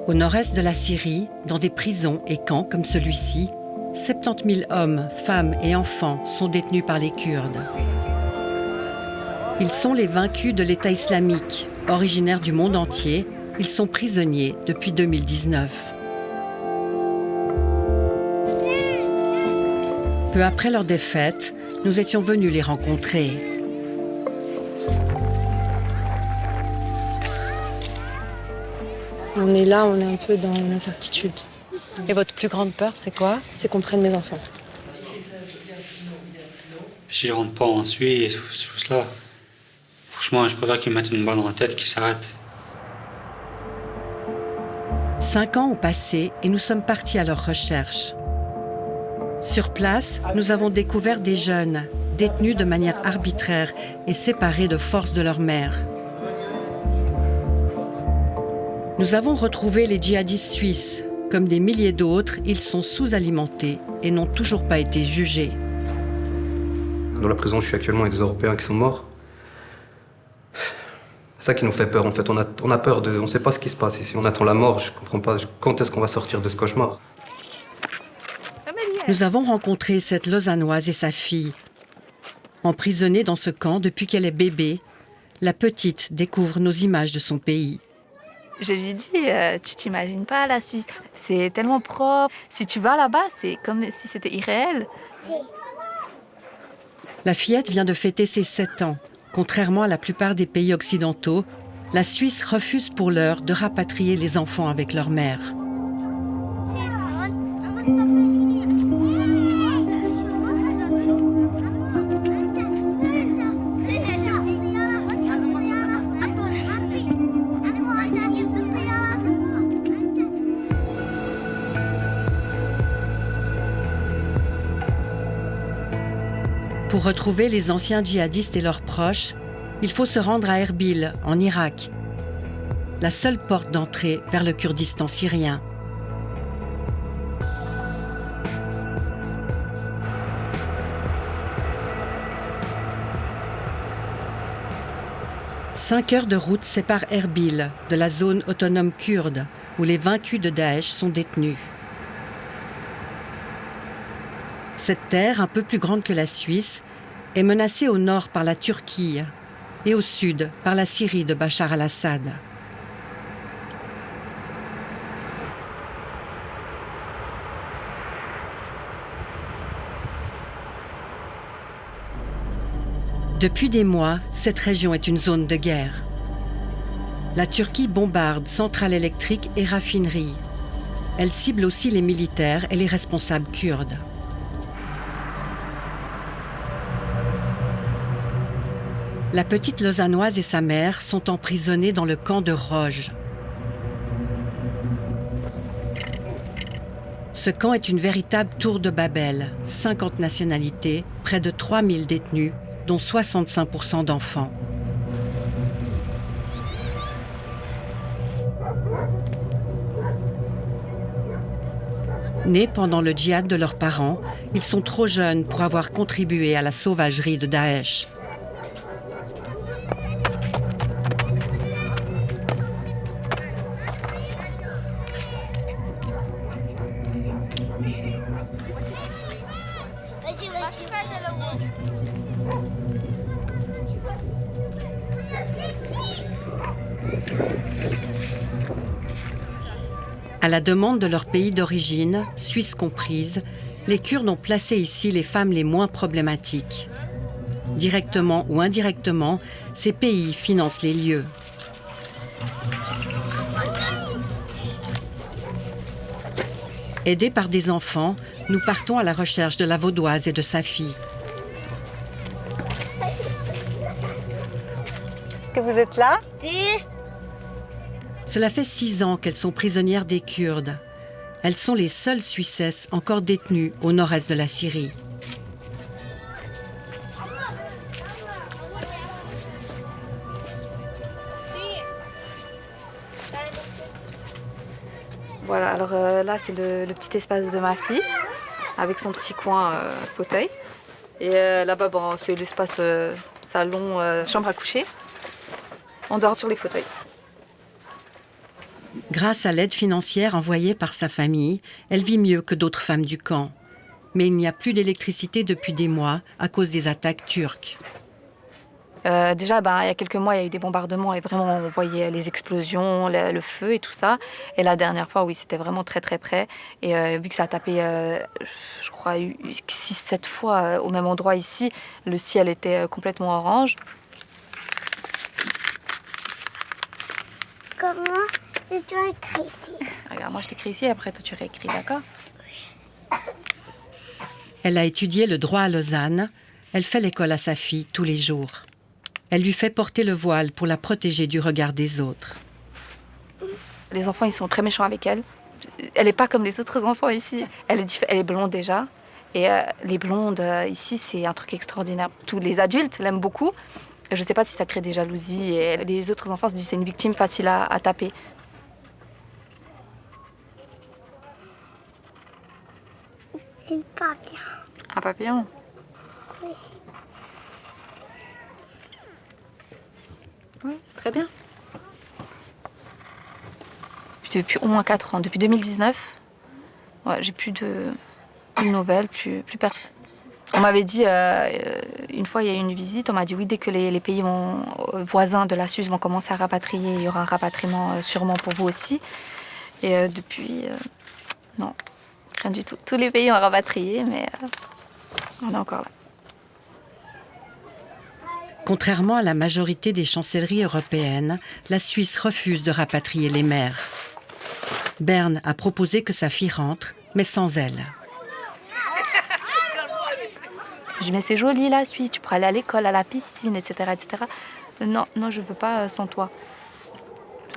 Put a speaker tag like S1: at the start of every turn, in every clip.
S1: Au nord-est de la Syrie, dans des prisons et camps comme celui-ci, 70 000 hommes, femmes et enfants sont détenus par les Kurdes. Ils sont les vaincus de l'État islamique. Originaires du monde entier, ils sont prisonniers depuis 2019. Peu après leur défaite, nous étions venus les rencontrer.
S2: On est là, on est un peu dans l'incertitude.
S3: Et votre plus grande peur, c'est quoi?
S2: C'est qu'on prenne mes enfants.
S4: Si je rentre pas en Suisse, tout cela, franchement, je préfère qu'ils me mettent une balle dans la tête, qu'ils s'arrêtent.
S1: 5 ans ont passé et nous sommes partis à leur recherche. Sur place, nous avons découvert des jeunes, détenus de manière arbitraire et séparés de force de leur mère. Nous avons retrouvé les djihadistes suisses. Comme des milliers d'autres, ils sont sous-alimentés et n'ont toujours pas été jugés.
S5: Dans la prison où je suis actuellement, il y a des Européens qui sont morts. C'est ça qui nous fait peur, en fait. On a peur on ne sait pas ce qui se passe ici. On attend la mort, je ne comprends pas. Quand est-ce qu'on va sortir de ce cauchemar?
S1: Nous avons rencontré cette Lausannoise et sa fille. Emprisonnée dans ce camp depuis qu'elle est bébé, la petite découvre nos images de son pays.
S6: Je lui dis, tu t'imagines pas la Suisse, c'est tellement propre. Si tu vas là-bas, c'est comme si c'était irréel.
S1: La fillette vient de fêter ses 7 ans. Contrairement à la plupart des pays occidentaux, la Suisse refuse pour l'heure de rapatrier les enfants avec leur mère. Pour retrouver les anciens djihadistes et leurs proches, il faut se rendre à Erbil, en Irak, la seule porte d'entrée vers le Kurdistan syrien. « 5 heures de route séparent Erbil de la zone autonome kurde, où les vaincus de Daesh sont détenus. Cette terre, un peu plus grande que la Suisse, est menacée au nord par la Turquie et au sud par la Syrie de Bachar al-Assad. Depuis des mois, cette région est une zone de guerre. La Turquie bombarde centrales électriques et raffineries. Elle cible aussi les militaires et les responsables kurdes. La petite Lausannoise et sa mère sont emprisonnées dans le camp de Roj. Ce camp est une véritable tour de Babel, 50 nationalités, près de 3000 détenus, dont 65% d'enfants. Nés pendant le djihad de leurs parents, ils sont trop jeunes pour avoir contribué à la sauvagerie de Daesh. À la demande de leur pays d'origine, Suisse comprise, les Kurdes ont placé ici les femmes les moins problématiques. Directement ou indirectement, ces pays financent les lieux. Aidés par des enfants, nous partons à la recherche de la Vaudoise et de sa fille.
S3: Est-ce que vous êtes là?
S1: Cela fait 6 ans qu'elles sont prisonnières des Kurdes. Elles sont les seules Suissesses encore détenues au nord-est de la Syrie.
S6: Voilà, alors là, c'est le petit espace de ma fille, avec son petit coin fauteuil. Et là-bas, bon, c'est l'espace salon, chambre à coucher. On dort sur les fauteuils.
S1: Grâce à l'aide financière envoyée par sa famille, elle vit mieux que d'autres femmes du camp. Mais il n'y a plus d'électricité depuis des mois à cause des attaques turques.
S6: Déjà, il y a quelques mois, il y a eu des bombardements et vraiment, on voyait les explosions, le feu et tout ça. Et la dernière fois, oui, c'était vraiment très, très près. Et vu que ça a tapé, je crois, 6-7 fois au même endroit ici, le ciel était complètement orange.
S7: Comment tu as écrit ici?
S6: Regarde, moi, je t'écris ici, après, toi, tu réécris, d'accord?
S1: Elle a étudié le droit à Lausanne. Elle fait l'école à sa fille tous les jours. Elle lui fait porter le voile pour la protéger du regard des autres.
S6: Les enfants, ils sont très méchants avec elle. Elle n'est pas comme les autres enfants ici. Elle est blonde déjà. Et les blondes, ici, c'est un truc extraordinaire. Tous les adultes l'aiment beaucoup. Je ne sais pas si ça crée des jalousies. Et les autres enfants se disent que c'est une victime facile à taper.
S7: C'est pas bien.
S6: Un papillon?
S7: Oui.
S6: Oui, c'est très bien. Depuis au moins 4 ans, depuis 2019, ouais, j'ai plus de nouvelles, plus personne. On m'avait dit, une fois il y a eu une visite, on m'a dit oui, dès que les pays voisins de la Suisse vont commencer à rapatrier, il y aura un rapatriement sûrement pour vous aussi. Et depuis, non, rien du tout. Tous les pays ont rapatrié, mais on est encore là.
S1: Contrairement à la majorité des chancelleries européennes, la Suisse refuse de rapatrier les mères. Bern a proposé que sa fille rentre, mais sans elle.
S6: Je dis, mais c'est joli la Suisse, tu pourrais aller à l'école, à la piscine, etc. etc. Non, je veux pas sans toi.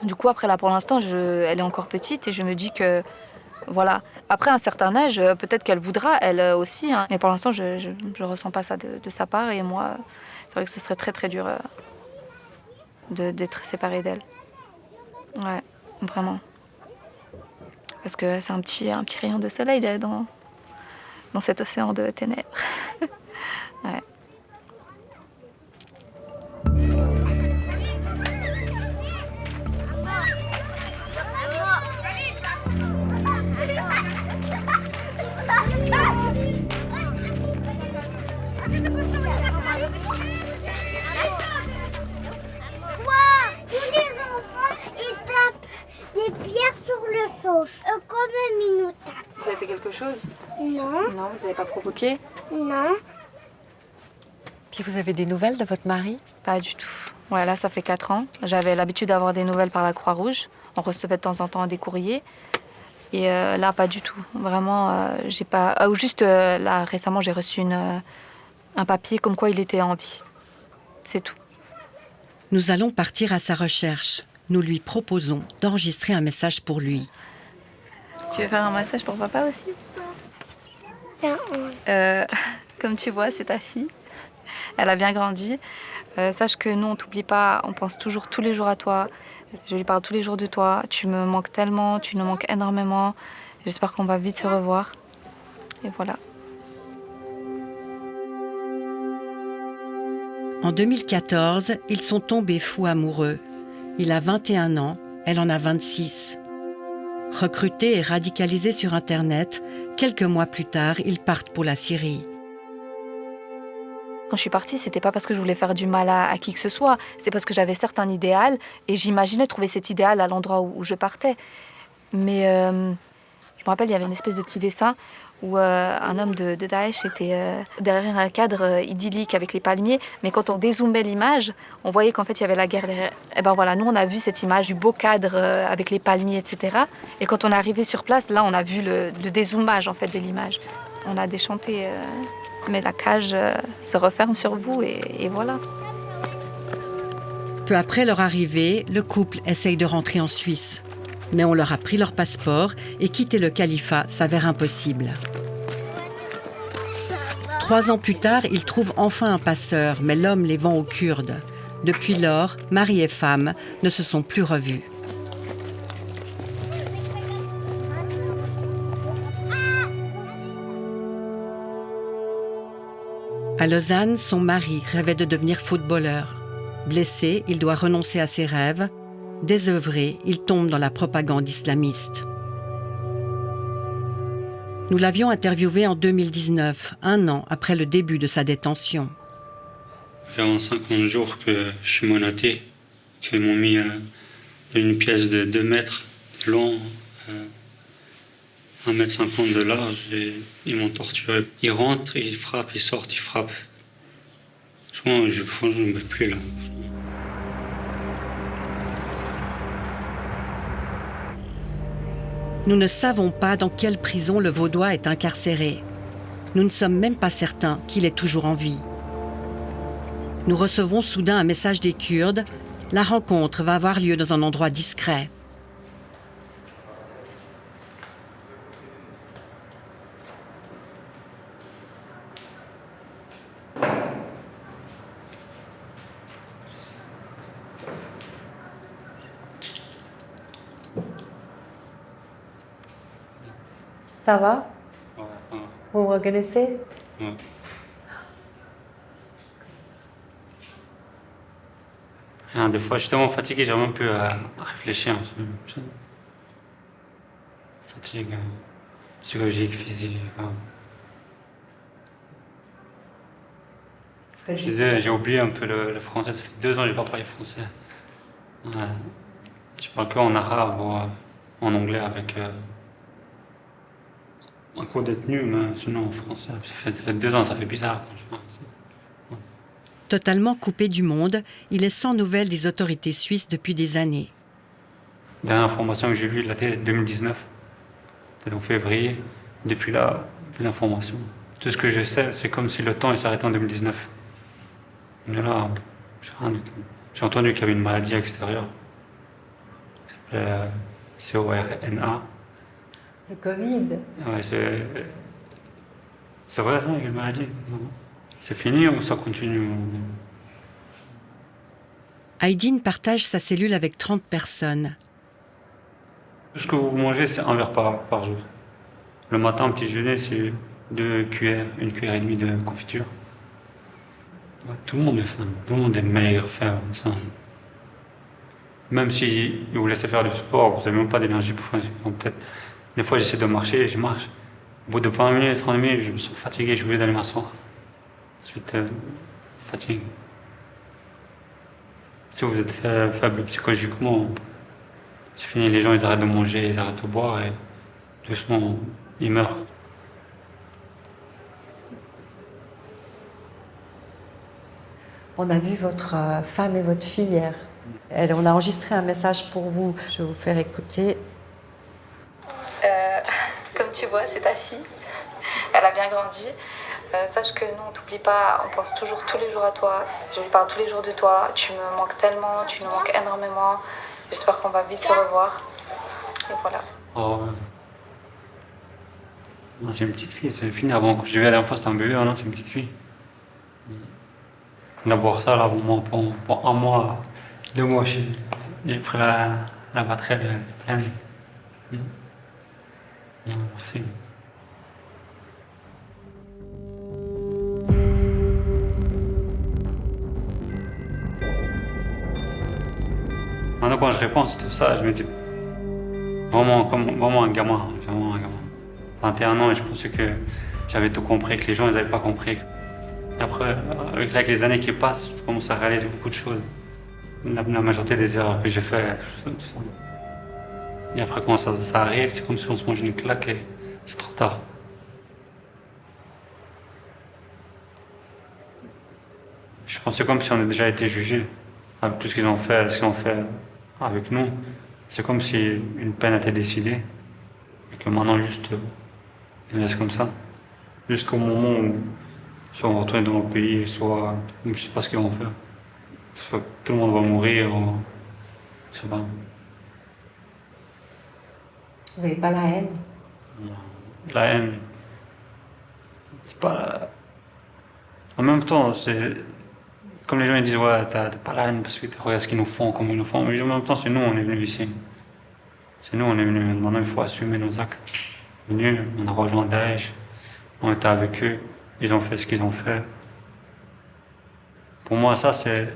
S6: Du coup, après, là, pour l'instant, elle est encore petite et je me dis que, voilà. Après un certain âge, peut-être qu'elle voudra, elle aussi. Hein. Mais pour l'instant, je ressens pas ça de sa part. Et moi, c'est vrai que ce serait très, très dur d'être séparée d'elle. Ouais, vraiment. Parce que c'est un petit rayon de soleil dans cet océan de ténèbres. Ouais.
S7: Des pierres sur le sauce. Comme un minotaure.
S6: Vous avez fait quelque chose?
S7: Non.
S6: Non, vous n'avez pas provoqué?
S7: Non.
S3: Puis vous avez des nouvelles de votre mari?
S6: Pas du tout. Ouais, là, ça fait 4 ans. J'avais l'habitude d'avoir des nouvelles par la Croix-Rouge. On recevait de temps en temps des courriers. Et là, pas du tout. Vraiment, j'ai pas... juste là, récemment, j'ai reçu un papier comme quoi il était en vie. C'est tout.
S1: Nous allons partir à sa recherche. Nous lui proposons d'enregistrer un message pour lui.
S6: Tu veux faire un massage pour papa aussi?
S7: Non.
S6: Comme tu vois, c'est ta fille. Elle a bien grandi. Sache que nous, on t'oublie pas. On pense toujours tous les jours à toi. Je lui parle tous les jours de toi. Tu me manques tellement, tu nous manques énormément. J'espère qu'on va vite se revoir. Et voilà.
S1: En 2014, ils sont tombés fous amoureux. Il a 21 ans, elle en a 26. Recrutés et radicalisés sur Internet, quelques mois plus tard, ils partent pour la Syrie.
S6: Quand je suis partie, c'était pas parce que je voulais faire du mal à qui que ce soit. C'est parce que j'avais certes un idéal et j'imaginais trouver cet idéal à l'endroit où je partais. Mais je me rappelle, il y avait une espèce de petit dessin où un homme de Daesh était derrière un cadre idyllique avec les palmiers. Mais quand on dézoomait l'image, on voyait qu'en fait, il y avait la guerre derrière. Et ben voilà, nous, on a vu cette image du beau cadre avec les palmiers, etc. Et quand on est arrivé sur place, là, on a vu le dézoomage en fait, de l'image. On a déchanté... mais la cage se referme sur vous et voilà.
S1: Peu après leur arrivée, le couple essaye de rentrer en Suisse. Mais on leur a pris leur passeport et quitter le califat s'avère impossible. 3 ans plus tard, ils trouvent enfin un passeur, mais l'homme les vend aux Kurdes. Depuis lors, mari et femme ne se sont plus revus. À Lausanne, son mari rêvait de devenir footballeur. Blessé, il doit renoncer à ses rêves. Désœuvré, il tombe dans la propagande islamiste. Nous l'avions interviewé en 2019, 1 an après le début de sa détention.
S4: Ça fait 50 jours que je suis menotté, qu'ils m'ont mis dans une pièce de 2 mètres de long, 1,50 m de large, et ils m'ont torturé. Ils rentrent, ils frappent, ils sortent, ils frappent. Franchement, je ne peux plus là.
S1: Nous ne savons pas dans quelle prison le Vaudois est incarcéré. Nous ne sommes même pas certains qu'il est toujours en vie. Nous recevons soudain un message des Kurdes. La rencontre va avoir lieu dans un endroit discret.
S3: Ça va?
S4: Ouais, ouais.
S3: Vous me reconnaissez?
S4: Ouais. Des fois, je suis tellement fatigué, j'arrive même plus à réfléchir. Fatigue psychologique, physique. Je disais, j'ai oublié un peu le français. Ça fait 2 ans que je n'ai pas parlé français. Ouais. Je parle qu'en arabe ou en anglais avec un co-détenu, mais sinon en français. Ça fait 2 ans, ça fait bizarre.
S1: Totalement coupé du monde, il est sans nouvelles des autorités suisses depuis des années.
S4: La dernière information que j'ai vue, c'était 2019. C'était en février. Depuis là, plus d'informations. Tout ce que je sais, c'est comme si le temps s'arrêtait en 2019. Mais là, j'ai rien du tout. J'ai entendu qu'il y avait une maladie extérieure. Qui s'appelait CORNA.
S3: Le Covid.
S4: Ouais, c'est vrai ça, il y a une maladie. C'est fini ou ça continue?
S1: Aydin partage sa cellule avec 30 personnes.
S4: Tout ce que vous mangez, c'est 1 verre par jour. Le matin, petit déjeuner, c'est 2 cuillères, 1 cuillère et demie de confiture. Ouais, tout le monde est faim, tout le monde est maigre, ferme. Ça. Même si vous laissez faire du sport, vous n'avez même pas d'énergie pour faire du sport. Peut-être. Des fois, j'essaie de marcher et je marche. Au bout de 20 minutes, 30 minutes, je me sens fatigué, j'ai oublié d'aller m'asseoir. Ensuite, fatigue. Si vous êtes faible psychologiquement, c'est fini, les gens ils arrêtent de manger, ils arrêtent de boire et doucement ils meurent.
S3: On a vu votre femme et votre fille hier. On a enregistré un message pour vous. Je vais vous faire écouter.
S6: Comme tu vois, c'est ta fille. Elle a bien grandi. Sache que nous, on t'oublie pas, on pense toujours tous les jours à toi. Je lui parle tous les jours de toi. Tu me manques tellement, tu nous manques énormément. J'espère qu'on va vite se revoir. Et voilà.
S4: Oh, non, c'est une petite fille, c'est fini. Avant que je l'ai vu la dernière fois, c'était un bébé, non, c'est une petite fille. D'avoir ça, là, pour 1 mois, 2 mois, j'ai pris la batterie, elle est pleine. Non, merci. Maintenant, quand je réponds à tout ça, je me dis vraiment un gamin, 21 ans, et je pensais que j'avais tout compris, que les gens n'avaient pas compris. Après, avec les années qui passent, je commence à réaliser beaucoup de choses. La majorité des erreurs que j'ai faites, tout ça. Et après, quand ça arrive, c'est comme si on se mange une claque et c'est trop tard. Je pensais comme si on avait déjà été jugé avec tout ce qu'ils ont fait avec nous. C'est comme si une peine a été décidée et que maintenant, juste, ils laissent comme ça. Jusqu'au moment où soit on retourne dans nos pays, soit je ne sais pas ce qu'ils vont faire. Soit tout le monde va mourir, ou je sais pas.
S3: Vous n'avez pas la haine?
S4: La haine, c'est pas. En même temps, c'est. Comme les gens ils disent, ouais, t'as pas la haine parce que regarde ce qu'ils nous font, comment ils nous font. Mais en même temps, c'est nous, on est venus ici. C'est nous, on est venus. Maintenant, il faut assumer nos actes. Venus, on a rejoint Daesh, on était avec eux, ils ont fait ce qu'ils ont fait. Pour moi, ça, c'est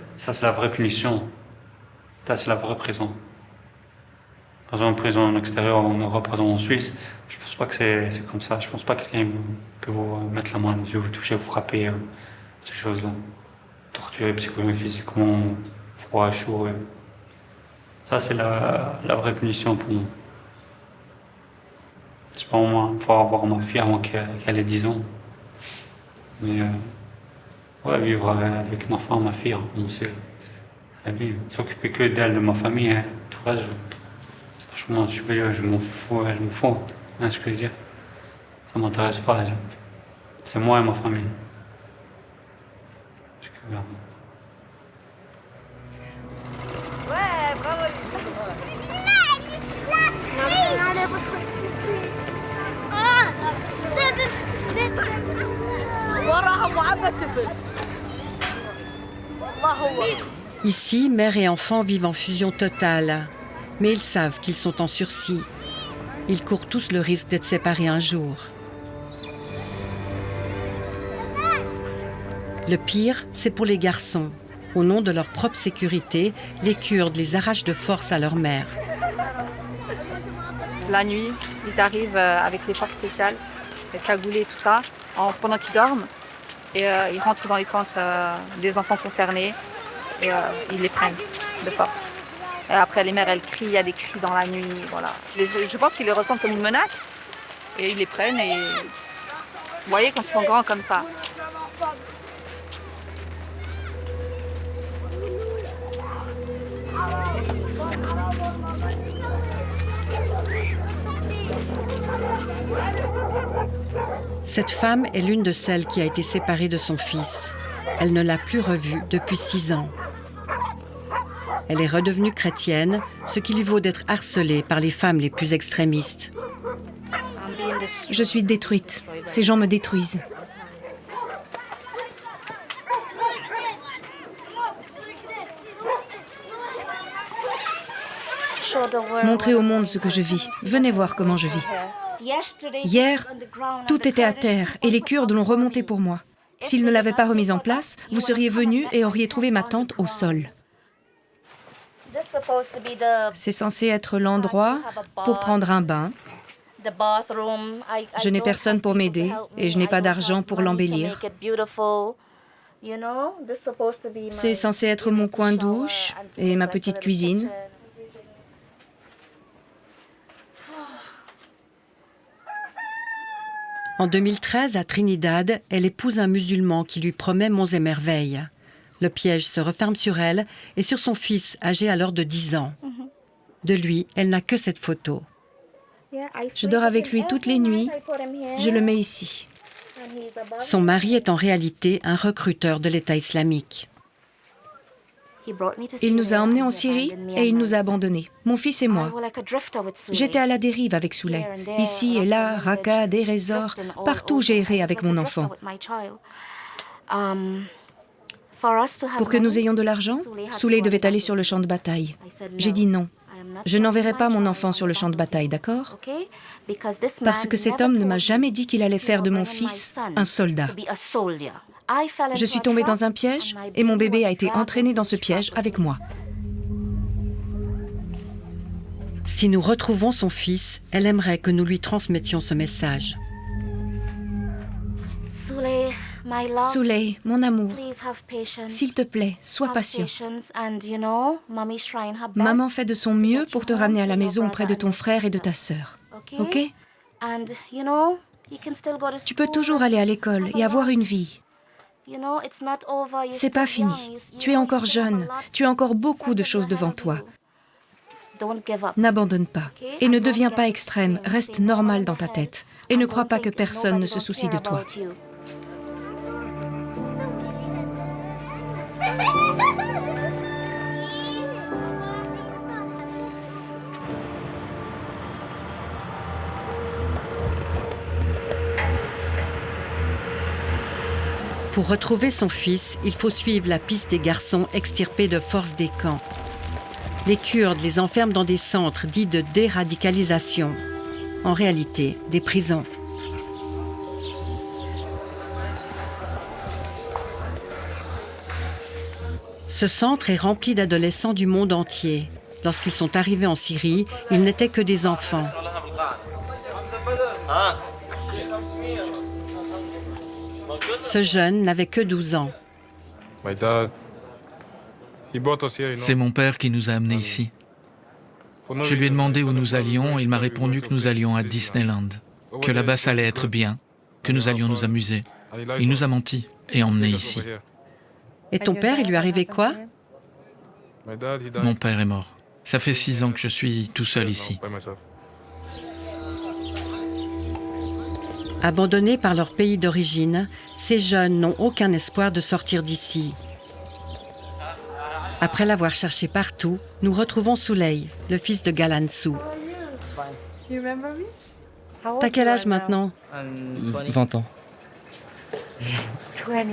S4: la vraie punition. Ça, c'est la vraie prison. dans une prison extérieure en Europe, par exemple en Suisse, je pense pas que c'est comme ça. Je pense pas que quelqu'un peut vous mettre la main dans les yeux, vous toucher, vous frapper, ces choses-là. Torturer psychologiquement, physiquement, froid, chaud. Ça, c'est la vraie punition pour moi. C'est pas moi pour avoir ma fille avant qu'elle ait 10 ans. Mais ouais, vivre avec ma femme, ma fille, commencer à vivre. S'occuper que d'elle, de ma famille, hein. Tout le reste, franchement, je m'en fous. Hein, ce que je veux dire. Ça m'intéresse pas. C'est moi et ma famille.
S6: Ouais, bravo.
S1: Ici, mère et enfant vivent en fusion totale, mais ils savent qu'ils sont en sursis. Ils courent tous le risque d'être séparés un jour. Le pire, c'est pour les garçons. Au nom de leur propre sécurité, les Kurdes les arrachent de force à leur mère.
S6: La nuit, ils arrivent avec les forces spéciales, les cagoulés et tout ça, pendant qu'ils dorment. Et ils rentrent dans les tentes des enfants concernés et ils les prennent de force. Et après, les mères, elles crient, il y a des cris dans la nuit. Voilà. Je pense qu'ils les ressentent comme une menace. Et ils les prennent et... Vous voyez, quand ils sont grands comme ça.
S1: Cette femme est l'une de celles qui a été séparée de son fils. Elle ne l'a plus revu depuis 6 ans. Elle est redevenue chrétienne, ce qui lui vaut d'être harcelée par les femmes les plus extrémistes.
S8: Je suis détruite. Ces gens me détruisent. Montrez au monde ce que je vis. Venez voir comment je vis. Hier, tout était à terre et les Kurdes l'ont remonté pour moi. S'ils ne l'avaient pas remise en place, vous seriez venus et auriez trouvé ma tente au sol. C'est censé être l'endroit pour prendre un bain. Je n'ai personne pour m'aider et je n'ai pas d'argent pour l'embellir. C'est censé être mon coin douche et ma petite cuisine.
S1: En 2013, à Trinidad, elle épouse un musulman qui lui promet monts et merveilles. Le piège se referme sur elle et sur son fils, âgé alors de 10 ans. De lui, elle n'a que cette photo.
S8: Je dors avec lui toutes les nuits. Je le mets ici.
S1: Son mari est en réalité un recruteur de l'État islamique.
S8: Il nous a emmenés en Syrie et il nous a abandonnés, mon fils et moi. J'étais à la dérive avec Souley. Ici et là, Raqqa, Deir ez-Zor, partout j'ai erré avec mon enfant. Pour que nous ayons de l'argent, Souley devait aller sur le champ de bataille. J'ai dit non. Je n'enverrai pas mon enfant sur le champ de bataille, d'accord ? Parce que cet homme ne m'a jamais dit qu'il allait faire de mon fils un soldat. Je suis tombée dans un piège et mon bébé a été entraîné dans ce piège avec moi.
S1: Si nous retrouvons son fils, elle aimerait que nous lui transmettions ce message.
S8: Souley, mon amour, s'il te plaît, sois patient. Maman fait de son mieux pour te ramener à la maison auprès de ton frère et de ta sœur. Ok ? Tu peux toujours aller à l'école et avoir une vie. C'est pas fini. Tu es encore jeune. Tu as encore beaucoup de choses devant toi. N'abandonne pas. Et ne deviens pas extrême. Reste normal dans ta tête. Et ne crois pas que personne ne se soucie de toi.
S1: Pour retrouver son fils, il faut suivre la piste des garçons extirpés de force des camps. Les Kurdes les enferment dans des centres dits de déradicalisation. En réalité, des prisons. Ce centre est rempli d'adolescents du monde entier. Lorsqu'ils sont arrivés en Syrie, ils n'étaient que des enfants. Ce jeune n'avait que 12 ans.
S9: C'est mon père qui nous a amenés ici. Je lui ai demandé où nous allions et il m'a répondu que nous allions à Disneyland, que là-bas ça allait être bien, que nous allions nous amuser. Il nous a menti et emmenés ici.
S1: Et ton père, il lui arrivait quoi?
S9: Mon père est mort. Ça fait 6 ans que je suis tout seul ici.
S1: Abandonnés par leur pays d'origine, ces jeunes n'ont aucun espoir de sortir d'ici. Après l'avoir cherché partout, nous retrouvons Souley, le fils de Galansou. T'as quel âge maintenant?
S10: 20 ans.
S3: 20.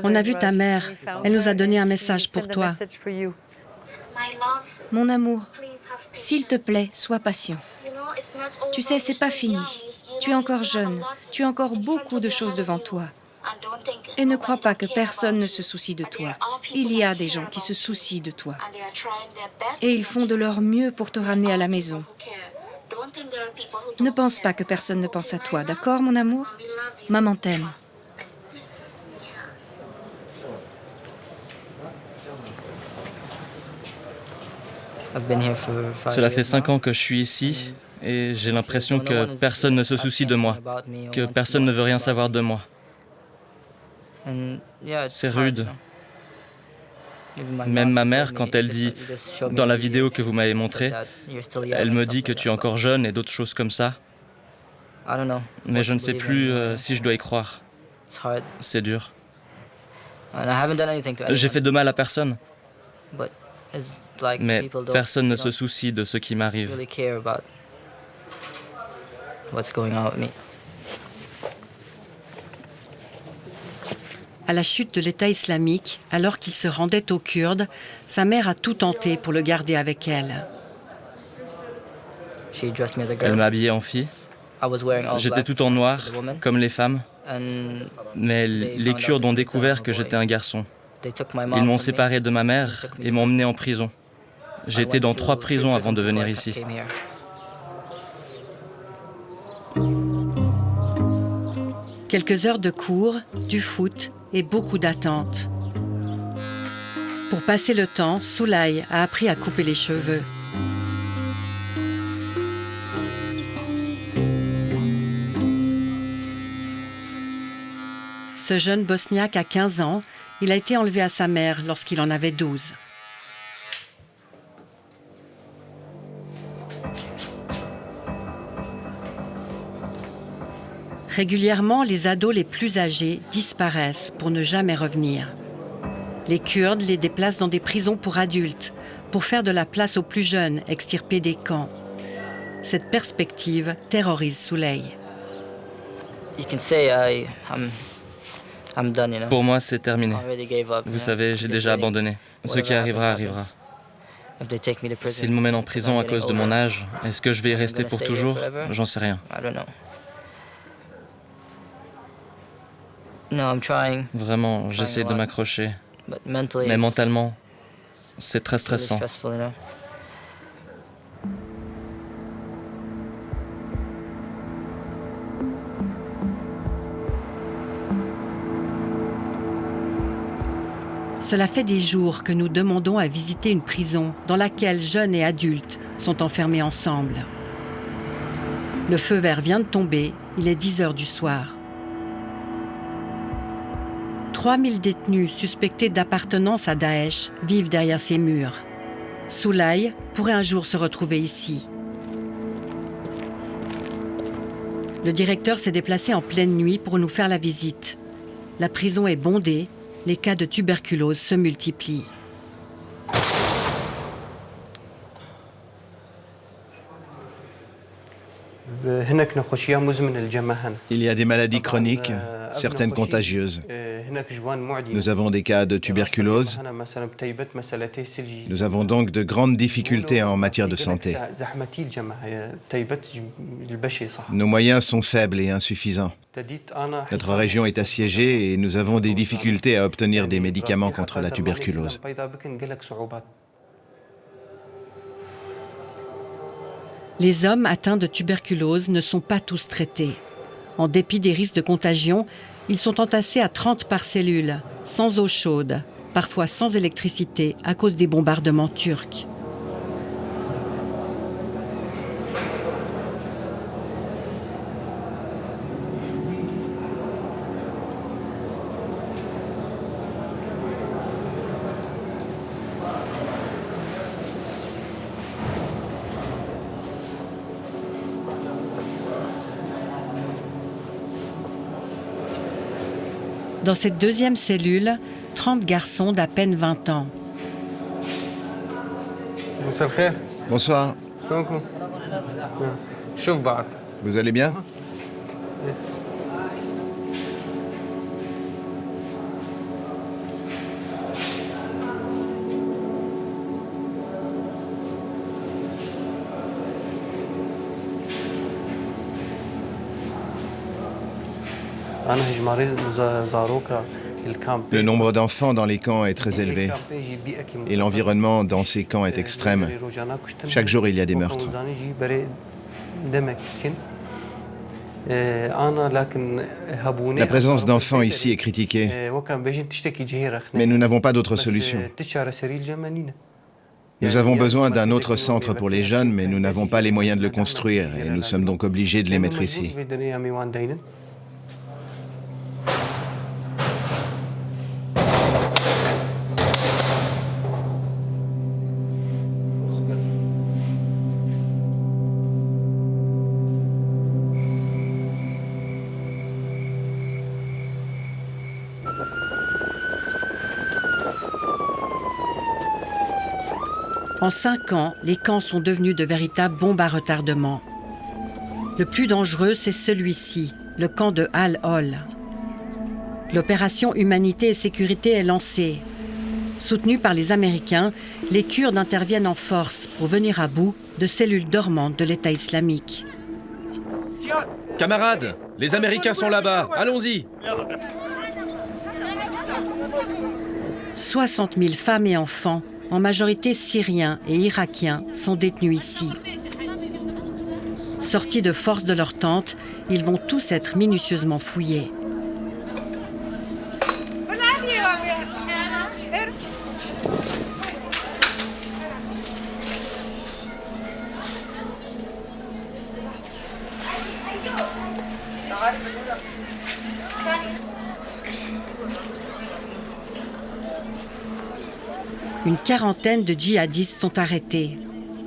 S1: On a vu ta mère. Elle nous a donné un message pour toi.
S8: Mon amour, s'il te plaît, sois patient. Tu sais, c'est pas fini. Tu es encore jeune. Tu as encore beaucoup de choses devant toi. Et ne crois pas que personne ne se soucie de toi. Il y a des gens qui se soucient de toi. Et ils font de leur mieux pour te ramener à la maison. Ne pense pas que personne ne pense à toi, d'accord, mon amour? Maman t'aime.
S10: Cela fait 5 ans que je suis ici et j'ai l'impression que personne ne se soucie de moi, que personne ne veut rien savoir de moi. C'est rude. Même ma mère, quand elle dit, dans la vidéo que vous m'avez montrée, elle me dit que tu es encore jeune et d'autres choses comme ça. Mais je ne sais plus si je dois y croire. C'est dur. J'ai fait de mal à personne. Mais personne ne se soucie de ce qui m'arrive.
S1: À la chute de l'État islamique, alors qu'il se rendait aux Kurdes, sa mère a tout tenté pour le garder avec elle.
S10: Elle m'a habillé en fille. J'étais tout en noir, comme les femmes. Mais les Kurdes ont découvert que j'étais un garçon. Ils m'ont séparé de ma mère et m'ont emmené en prison. J'ai été dans 3 prisons avant de venir ici.
S1: Quelques heures de cours, du foot et beaucoup d'attentes. Pour passer le temps, Souley a appris à couper les cheveux. Ce jeune Bosniaque a 15 ans. Il a été enlevé à sa mère lorsqu'il en avait 12. Régulièrement, les ados les plus âgés disparaissent pour ne jamais revenir. Les Kurdes les déplacent dans des prisons pour adultes, pour faire de la place aux plus jeunes extirpés des camps. Cette perspective terrorise Souley.
S10: Pour moi, c'est terminé. Vous savez, j'ai déjà abandonné. Ce qui arrivera, arrivera. S'ils m'emmènent en prison à cause de mon âge, est-ce que je vais y rester pour toujours? J'en sais rien. Vraiment, j'essaie de m'accrocher. Mais mentalement, c'est très stressant.
S1: Cela fait des jours que nous demandons à visiter une prison dans laquelle jeunes et adultes sont enfermés ensemble. Le feu vert vient de tomber, il est 10 heures du soir. 3000 détenus suspectés d'appartenance à Daesh vivent derrière ces murs. Souley pourrait un jour se retrouver ici. Le directeur s'est déplacé en pleine nuit pour nous faire la visite. La prison est bondée, les cas de tuberculose se multiplient.
S11: Il y a des maladies chroniques certaines contagieuses. Nous avons des cas de tuberculose. Nous avons donc de grandes difficultés en matière de santé. Nos moyens sont faibles et insuffisants. Notre région est assiégée et nous avons des difficultés à obtenir des médicaments contre la tuberculose.
S1: Les hommes atteints de tuberculose ne sont pas tous traités. En dépit des risques de contagion, ils sont entassés à 30 par cellule, sans eau chaude, parfois sans électricité à cause des bombardements turcs. Dans cette deuxième cellule, 30 garçons d'à peine 20 ans.
S11: Bonsoir. Vous allez bien? Le nombre d'enfants dans les camps est très élevé et l'environnement dans ces camps est extrême. Chaque jour, il y a des meurtres. La présence d'enfants ici est critiquée, mais nous n'avons pas d'autre solution. Nous avons besoin d'un autre centre pour les jeunes, mais nous n'avons pas les moyens de le construire et nous sommes donc obligés de les mettre ici.
S1: En 5 ans, les camps sont devenus de véritables bombes à retardement. Le plus dangereux, c'est celui-ci, le camp de Al-Hol. L'opération Humanité et Sécurité est lancée. Soutenue par les Américains, les Kurdes interviennent en force pour venir à bout de cellules dormantes de l'État islamique.
S12: Camarades, les Américains sont là-bas, allons-y!
S1: 60 000 femmes et enfants, en majorité syriens et irakiens, sont détenus ici. Sortis de force de leur tente, ils vont tous être minutieusement fouillés. Une quarantaine de djihadistes sont arrêtés.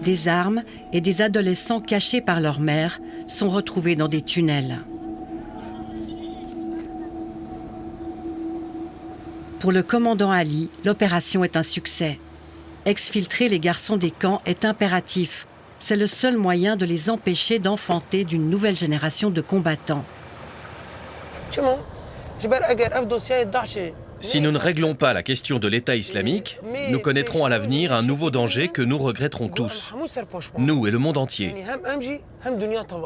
S1: Des armes et des adolescents cachés par leur mère sont retrouvés dans des tunnels. Pour le commandant Ali, l'opération est un succès. Exfiltrer les garçons des camps est impératif. C'est le seul moyen de les empêcher d'enfanter d'une nouvelle génération de combattants.
S12: Si nous ne réglons pas la question de l'État islamique, nous connaîtrons à l'avenir un nouveau danger que nous regretterons tous, nous et le monde entier.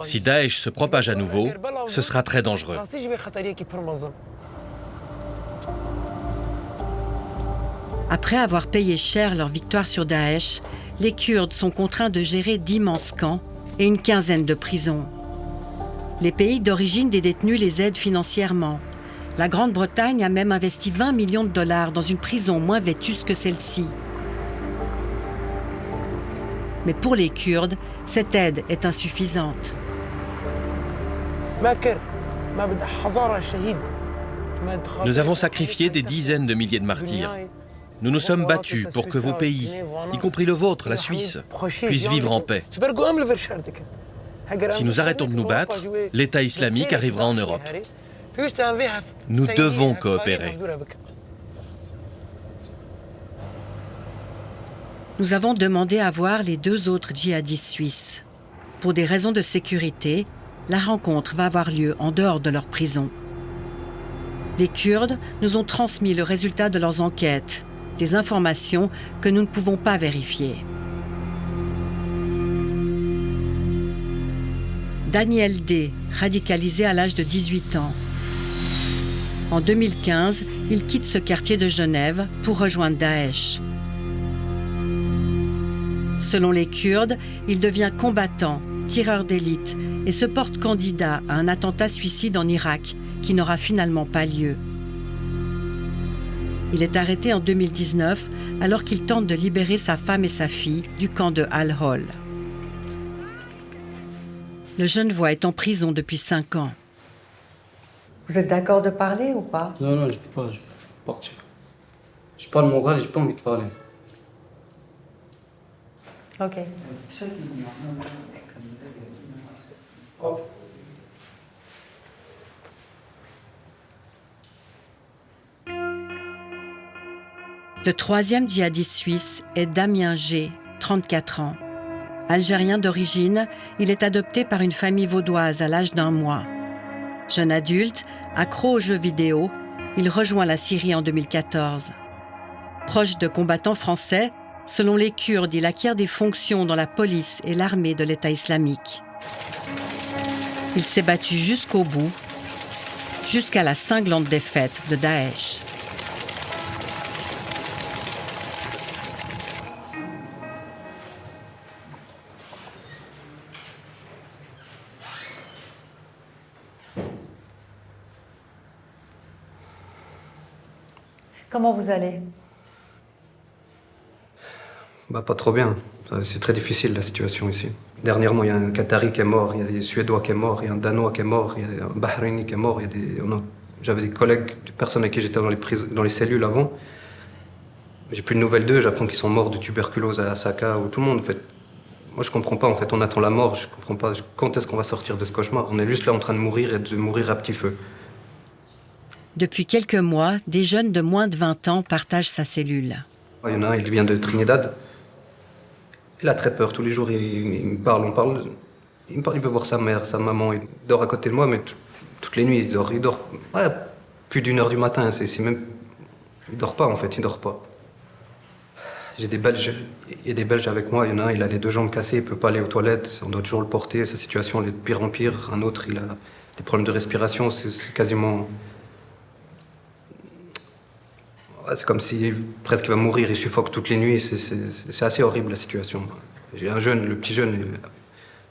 S12: Si Daesh se propage à nouveau, ce sera très dangereux.
S1: Après avoir payé cher leur victoire sur Daesh, les Kurdes sont contraints de gérer d'immenses camps et une quinzaine de prisons. Les pays d'origine des détenus les aident financièrement. La Grande-Bretagne a même investi 20 millions de dollars dans une prison moins vétuste que celle-ci. Mais pour les Kurdes, cette aide est insuffisante.
S12: Nous avons sacrifié des dizaines de milliers de martyrs. Nous nous sommes battus pour que vos pays, y compris le vôtre, la Suisse, puissent vivre en paix. Si nous arrêtons de nous battre, l'État islamique arrivera en Europe. Nous devons coopérer.
S1: Nous avons demandé à voir les 2 autres djihadistes suisses. Pour des raisons de sécurité, la rencontre va avoir lieu en dehors de leur prison. Les Kurdes nous ont transmis le résultat de leurs enquêtes, des informations que nous ne pouvons pas vérifier. Daniel D., radicalisé à l'âge de 18 ans. En 2015, il quitte ce quartier de Genève pour rejoindre Daesh. Selon les Kurdes, il devient combattant, tireur d'élite et se porte candidat à un attentat suicide en Irak qui n'aura finalement pas lieu. Il est arrêté en 2019 alors qu'il tente de libérer sa femme et sa fille du camp de Al-Hol. Le Genevois est en prison depuis 5 ans.
S3: Vous êtes d'accord de parler ou pas?
S5: Non, je ne peux pas partir. Je parle moral et je n'ai pas envie de parler.
S3: Ok.
S1: Le troisième djihadiste suisse est Damien G., 34 ans. Algérien d'origine, il est adopté par une famille vaudoise à l'âge d'1 mois. Jeune adulte, accro aux jeux vidéo, il rejoint la Syrie en 2014. Proche de combattants français, selon les Kurdes, il acquiert des fonctions dans la police et l'armée de l'État islamique. Il s'est battu jusqu'au bout, jusqu'à la cinglante défaite de Daesh.
S3: Comment vous allez?
S5: Pas trop bien. C'est très difficile la situation ici. Dernièrement, il y a un Qatari qui est mort, il y a des Suédois qui sont morts, il y a un Danois qui est mort, il y a un Bahreïni qui est mort. J'avais des collègues, des personnes avec qui j'étais dans les cellules avant. J'ai plus de nouvelles d'eux, j'apprends qu'ils sont morts de tuberculose à Saka ou tout le monde. En fait. Moi, je comprends pas. En fait, on attend la mort. Je comprends pas. Quand est-ce qu'on va sortir de ce cauchemar? On est juste là en train de mourir et de mourir à petit feu.
S1: Depuis quelques mois, des jeunes de moins de 20 ans partagent sa cellule.
S5: Il y en a un, il vient de Trinidad. Il a très peur. Tous les jours, il me parle, il veut voir sa mère, sa maman. Il dort à côté de moi, mais toutes les nuits, il dort plus d'1h du matin. Il dort pas, en fait, il dort pas. J'ai des Belges, il y a des Belges avec moi. Il y en a un, il a les 2 jambes cassées, il peut pas aller aux toilettes. On doit toujours le porter. Sa situation, elle est de pire en pire. Un autre, il a des problèmes de respiration. C'est quasiment... C'est comme si presque il va mourir, il suffoque toutes les nuits. C'est assez horrible la situation. J'ai un jeune, le petit jeune,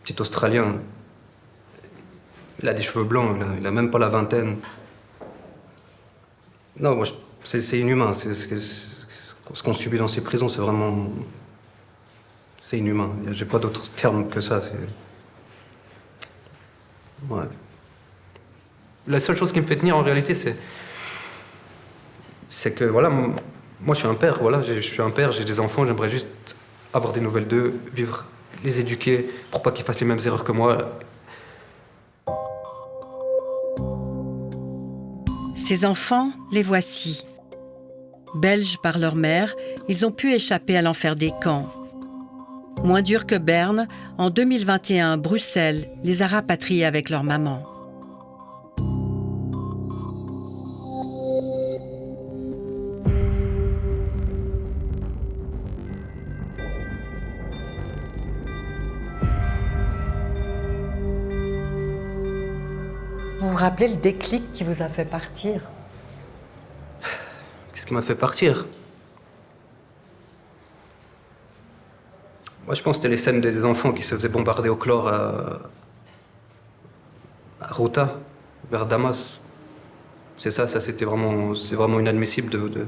S5: petit Australien. Il a des cheveux blancs, il a même pas la vingtaine. Non, moi, c'est inhumain. Ce qu'on subit dans ces prisons, c'est vraiment... C'est inhumain. J'ai pas d'autre terme que ça. Ouais. La seule chose qui me fait tenir en réalité, c'est que voilà, moi je suis un père, voilà, je suis un père, j'ai des enfants, j'aimerais juste avoir des nouvelles d'eux, vivre, les éduquer pour pas qu'ils fassent les mêmes erreurs que moi.
S1: Ces enfants, les voici. Belges par leur mère, ils ont pu échapper à l'enfer des camps. Moins dur que Berne, en 2021, Bruxelles les a rapatriés avec leur maman.
S3: Vous vous rappelez le déclic qui vous a fait partir?
S5: Qu'est-ce qui m'a fait partir? Moi, je pense que c'était les scènes des enfants qui se faisaient bombarder au chlore à Ghouta, vers Damas. C'est ça c'est vraiment inadmissible de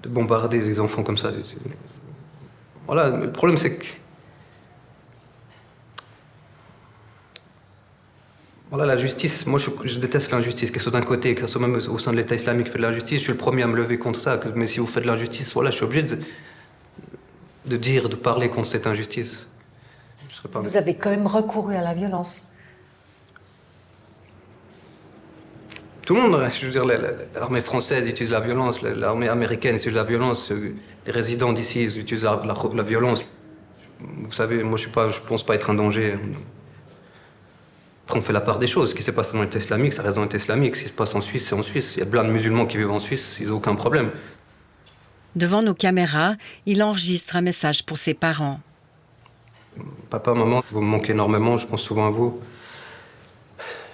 S5: bombarder des enfants comme ça. Voilà, le problème c'est que... Voilà, la justice, moi je déteste l'injustice, que ce soit d'un côté, que ce soit même au sein de l'État islamique qui fait de l'injustice, je suis le premier à me lever contre ça. Mais si vous faites de l'injustice, voilà, je suis obligé de dire, de parler contre cette injustice.
S3: Vous avez quand même recouru à la violence.
S5: Tout le monde, je veux dire, l'armée française utilise la violence, l'armée américaine utilise la violence, les résidents d'ici utilisent la violence. Vous savez, moi je pense pas être un danger. Après, on fait la part des choses. Ce qui s'est passé dans l'État islamique, ça reste dans l'État islamique. Ce qui se passe en Suisse, c'est en Suisse. Il y a plein de musulmans qui vivent en Suisse, ils n'ont aucun problème.
S1: Devant nos caméras, il enregistre un message pour ses parents.
S5: Papa, maman, vous me manquez énormément, je pense souvent à vous.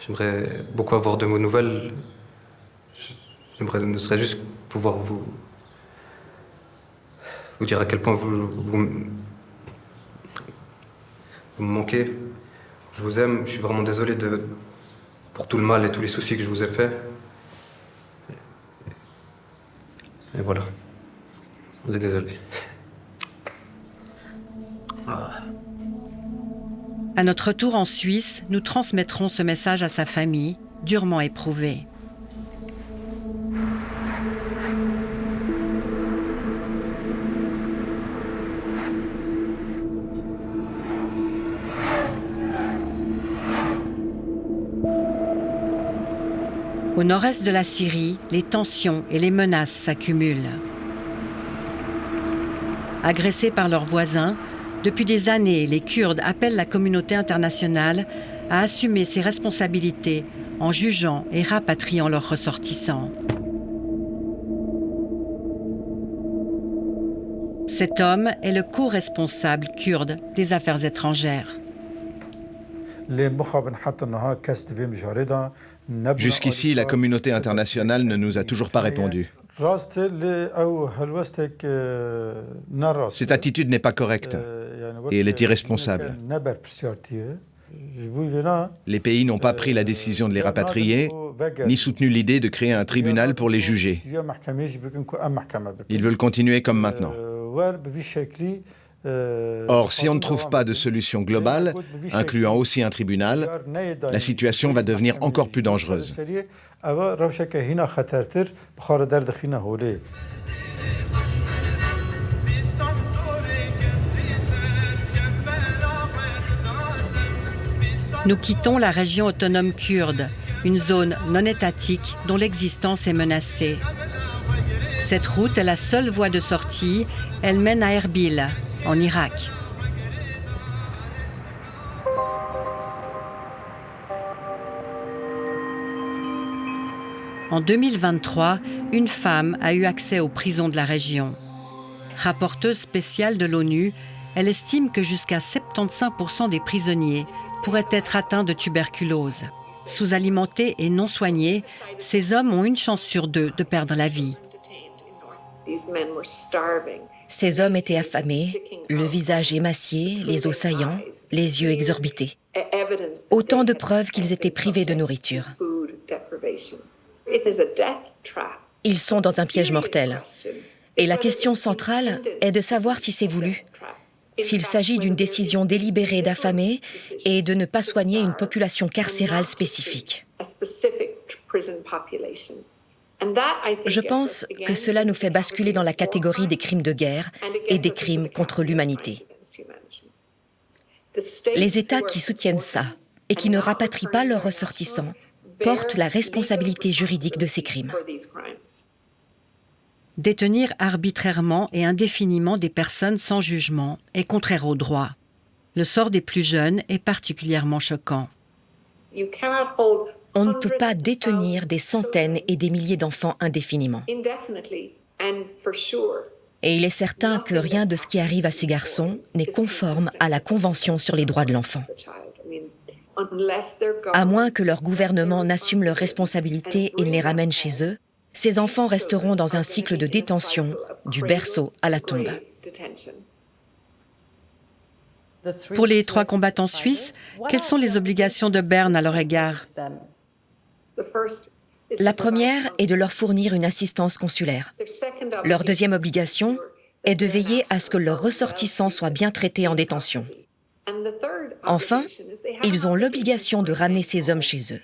S5: J'aimerais beaucoup avoir de vos nouvelles. J'aimerais ne serait juste pouvoir vous dire à quel point vous me manquez. Je vous aime, je suis vraiment désolé pour tout le mal et tous les soucis que je vous ai faits. Et voilà. On est désolé.
S1: À notre retour en Suisse, nous transmettrons ce message à sa famille, durement éprouvée. Au nord-est de la Syrie, les tensions et les menaces s'accumulent. Agressés par leurs voisins, depuis des années, les Kurdes appellent la communauté internationale à assumer ses responsabilités en jugeant et rapatriant leurs ressortissants. Cet homme est le co-responsable kurde des affaires étrangères.
S11: Jusqu'ici, la communauté internationale ne nous a toujours pas répondu. Cette attitude n'est pas correcte et elle est irresponsable. Les pays n'ont pas pris la décision de les rapatrier, ni soutenu l'idée de créer un tribunal pour les juger. Ils veulent continuer comme maintenant. Or, si on ne trouve pas de solution globale, incluant aussi un tribunal, la situation va devenir encore plus dangereuse.
S1: Nous quittons la région autonome kurde, une zone non étatique dont l'existence est menacée. Cette route est la seule voie de sortie, elle mène à Erbil, en Irak. En 2023, une femme a eu accès aux prisons de la région. Rapporteuse spéciale de l'ONU, elle estime que jusqu'à 75% des prisonniers pourraient être atteints de tuberculose. Sous-alimentés et non soignés, ces hommes ont une chance sur deux de perdre la vie.
S8: Ces hommes étaient affamés, le visage émacié, les os saillants, les yeux exorbités. Autant de preuves qu'ils étaient privés de nourriture. Ils sont dans un piège mortel. Et la question centrale est de savoir si c'est voulu, s'il s'agit d'une décision délibérée d'affamer et de ne pas soigner une population carcérale spécifique. Je pense que cela nous fait basculer dans la catégorie des crimes de guerre et des crimes contre l'humanité. Les États qui soutiennent ça et qui ne rapatrient pas leurs ressortissants portent la responsabilité juridique de ces crimes.
S1: Détenir arbitrairement et indéfiniment des personnes sans jugement est contraire au droit. Le sort des plus jeunes est particulièrement choquant.
S8: On ne peut pas détenir des centaines et des milliers d'enfants indéfiniment. Et il est certain que rien de ce qui arrive à ces garçons n'est conforme à la Convention sur les droits de l'enfant. À moins que leur gouvernement n'assume leurs responsabilités et ne les ramène chez eux, ces enfants resteront dans un cycle de détention, du berceau à la tombe.
S1: Pour les 3 combattants suisses, quelles sont les obligations de Berne à leur égard?
S8: La première est de leur fournir une assistance consulaire. Leur deuxième obligation est de veiller à ce que leurs ressortissants soient bien traités en détention. Enfin, ils ont l'obligation de ramener ces hommes chez eux.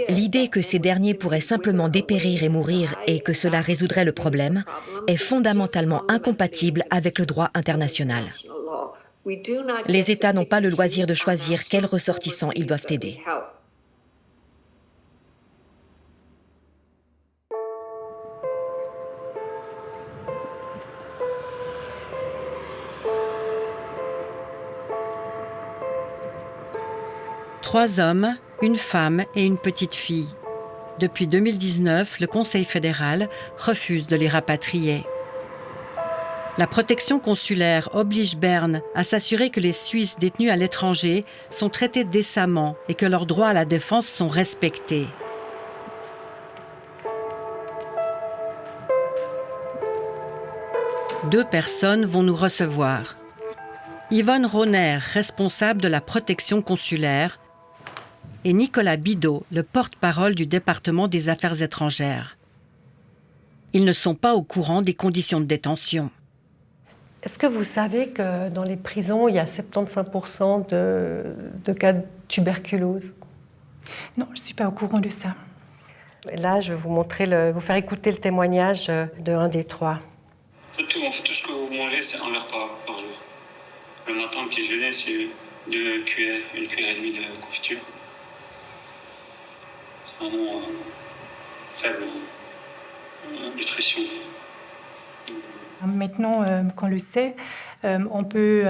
S8: L'idée que ces derniers pourraient simplement dépérir et mourir et que cela résoudrait le problème est fondamentalement incompatible avec le droit international. Les États n'ont pas le loisir de choisir quels ressortissants ils doivent aider.
S1: 3 hommes, une femme et une petite fille. Depuis 2019, le Conseil fédéral refuse de les rapatrier. La protection consulaire oblige Berne à s'assurer que les Suisses détenus à l'étranger sont traités décemment et que leurs droits à la défense sont respectés. Deux personnes vont nous recevoir. Yvonne Rohner, responsable de la protection consulaire, et Nicolas Bidot, le porte-parole du département des Affaires étrangères. Ils ne sont pas au courant des conditions de détention.
S3: Est-ce que vous savez que dans les prisons, il y a 75% de cas de tuberculose?
S13: Non, je ne suis pas au courant de ça.
S3: Là, je vais vous faire écouter le témoignage de un des 3.
S4: On fait tout ce que vous mangez, c'est un verre par jour. Le matin, petit déjeuner, c'est 2 cuillères, 1 cuillère et demie de confiture. C'est vraiment faible nutrition.
S13: Maintenant qu'on le sait, on peut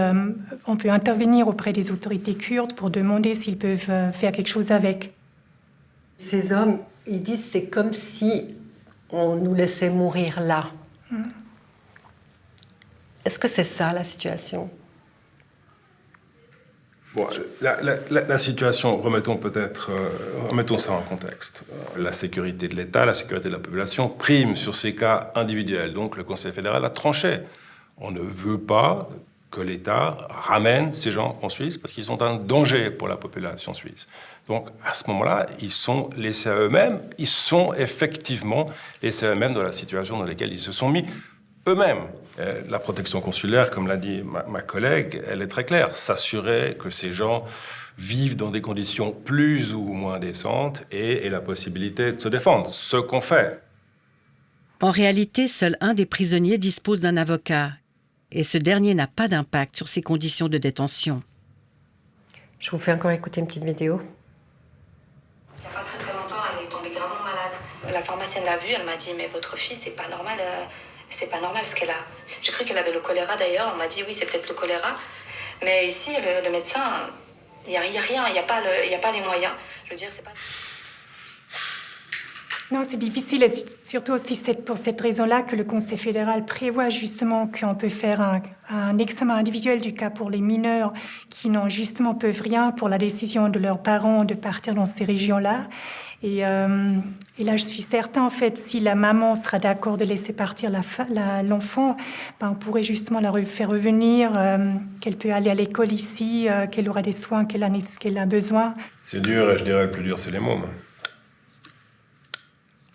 S13: intervenir auprès des autorités kurdes pour demander s'ils peuvent faire quelque chose avec.
S3: Ces hommes, ils disent c'est comme si on nous laissait mourir là. Est-ce que c'est ça la situation?
S14: Bon, la situation, remettons ça en contexte. La sécurité de l'État, la sécurité de la population prime sur ces cas individuels. Donc le Conseil fédéral a tranché. On ne veut pas que l'État ramène ces gens en Suisse parce qu'ils sont un danger pour la population suisse. Donc à ce moment-là, ils sont laissés à eux-mêmes. Ils sont effectivement laissés à eux-mêmes dans la situation dans laquelle ils se sont mis eux-mêmes. La protection consulaire, comme l'a dit ma collègue, elle est très claire. S'assurer que ces gens vivent dans des conditions plus ou moins décentes et aient la possibilité de se défendre. Ce qu'on fait.
S1: En réalité, seul un des prisonniers dispose d'un avocat. Et ce dernier n'a pas d'impact sur ses conditions de détention.
S3: Je vous fais encore écouter une petite vidéo.
S6: Il n'y a pas très longtemps, elle est tombée gravement malade. La pharmacienne l'a vue, elle m'a dit « Mais votre fille, c'est pas normal ce qu'elle a. » J'ai cru qu'elle avait le choléra d'ailleurs, on m'a dit « Oui, c'est peut-être le choléra. » Mais ici, le médecin, il n'y a rien, il n'y a pas les moyens. Je veux dire, c'est pas...
S13: Non, c'est difficile, et surtout aussi pour cette raison-là que le Conseil fédéral prévoit justement qu'on peut faire un examen individuel du cas pour les mineurs qui n'ont justement peuvent rien pour la décision de leurs parents de partir dans ces régions-là. Et là, je suis certain, en fait, si la maman sera d'accord de laisser partir l'enfant, on pourrait justement la faire revenir, qu'elle peut aller à l'école ici, qu'elle aura des soins qu'elle a besoin.
S14: C'est dur, et je dirais le plus dur, c'est les mômes.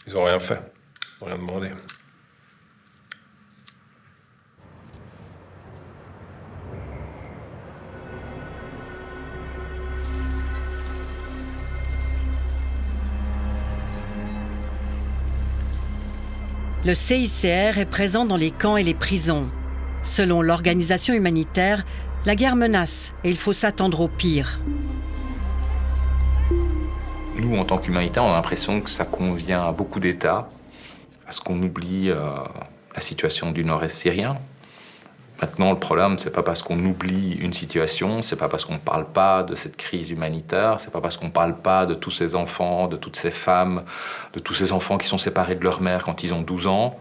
S14: Ils n'ont rien fait, ils n'ont rien demandé.
S1: Le CICR est présent dans les camps et les prisons. Selon l'organisation humanitaire, la guerre menace et il faut s'attendre au pire.
S15: Nous, en tant qu'humanitaires, on a l'impression que ça convient à beaucoup d'États, parce qu'on oublie la situation du nord-est syrien. Maintenant, le problème, c'est pas parce qu'on oublie une situation, c'est pas parce qu'on ne parle pas de cette crise humanitaire, c'est pas parce qu'on ne parle pas de tous ces enfants, de toutes ces femmes, de tous ces enfants qui sont séparés de leur mère quand ils ont 12 ans,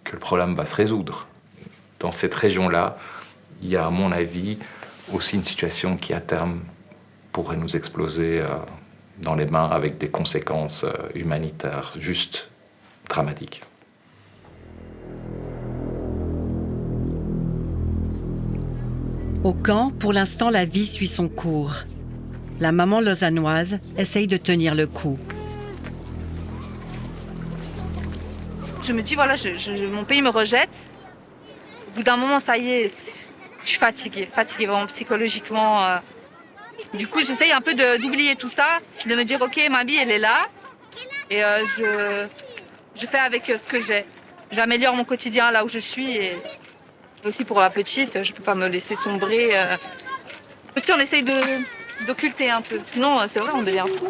S15: que le problème va se résoudre. Dans cette région-là, il y a, à mon avis, aussi une situation qui, à terme, pourrait nous exploser dans les mains avec des conséquences humanitaires juste dramatiques.
S1: Au camp, pour l'instant, la vie suit son cours. La maman lausannoise essaye de tenir le coup.
S6: Je me dis, voilà, mon pays me rejette. Au bout d'un moment, ça y est, je suis fatiguée vraiment psychologiquement. Du coup, j'essaye un peu d'oublier tout ça, de me dire, ok, ma vie, elle est là. Et je fais avec ce que j'ai. J'améliore mon quotidien là où je suis. Et aussi pour la petite, je ne peux pas me laisser sombrer. Aussi, on essaye d'occulter un peu. Sinon, c'est vrai, on devient fou.